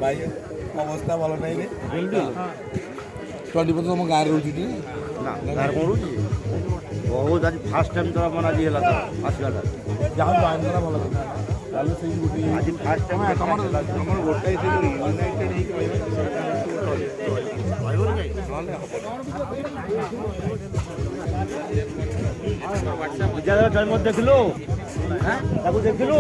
ଭାଇ ଅବସ୍ଥା ଭଲ ନାହିଁ ରେ 20% ତମ ଗାଁରେ ରହୁଛି ଟି ନା ଗାଁରେ କ'ଣ ରହୁଛି ବହୁତ ଆଜି ଫାର୍ଷ୍ଟ ଟାଇମ୍ ତ ଆମର ଆଜି ହେଲା ତ ଆସିଲାଟା ଯାହା ଜଏନ୍ କଲା ଭଲ କଥା ତାହେଲେ ସେଇ ଗୋଟେ ଆଜି ଫାର୍ଷ୍ଟ ଟାଇମ୍ ତମର ଗୋଟାଏ ସେ ୟୁନାଇଟେଡ୍ ହେଇକି ବିଦ୍ୟାଳୟ ଜନ୍ମ ଦେଖିଲୁ ତାକୁ ଦେଖିଲୁ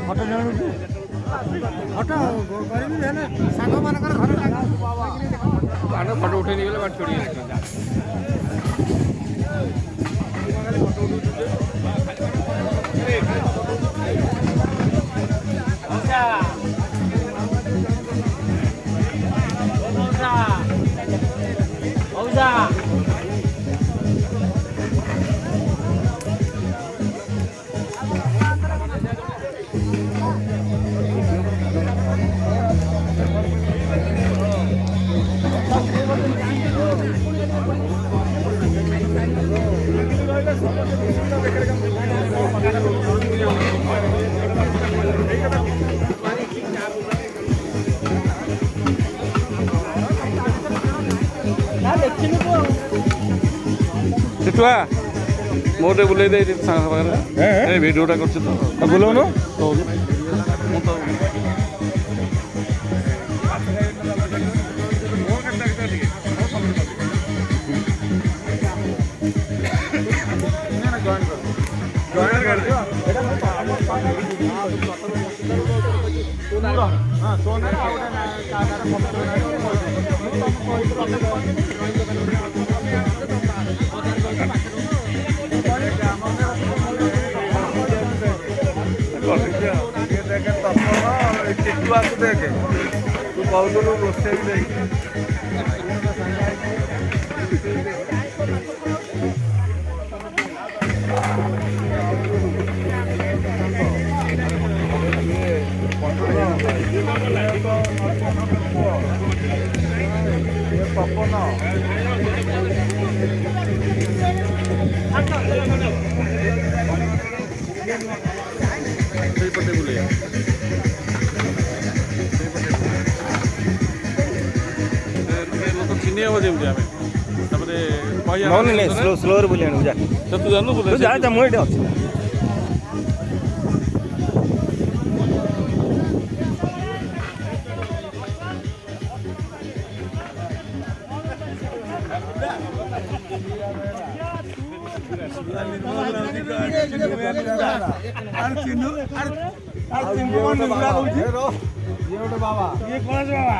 ଫଟୋ ଜାଣୁଛୁ ଫଟୋ କରିବି ହେଲେ ସାଙ୍ଗମାନଙ୍କର ଘର ଫଟୋ ଉଠେଇ ନେଇଗଲେ ବାଟ ଛୋଡ଼ି ଟୁଆ ମୋ ଟିକେ ବୁଲେଇ ଦେଇ ସାଙ୍ଗ ପାଖରେ ଭିଡ଼ିଓଟା କରୁଛୁ ତ ବୁଲଉନୁ ଦେଖେ ତୁ କହୁଥିଲୁ ରୋଷେଇ ଦେଖେ ପପନ ସେଇପଟେ ବୁଲେଇବା ଚିହ୍ନି ହେବ ଯେମିତି ଆମେ ତାପରେ ସ୍ଲୋରେ ବୁଲି ଆଣିବୁ ଯା ତୁ ଜାଣିଲୁ ଯା ମୁଁ ଏଠି ଅଛି बाबा ये कौन से बाबा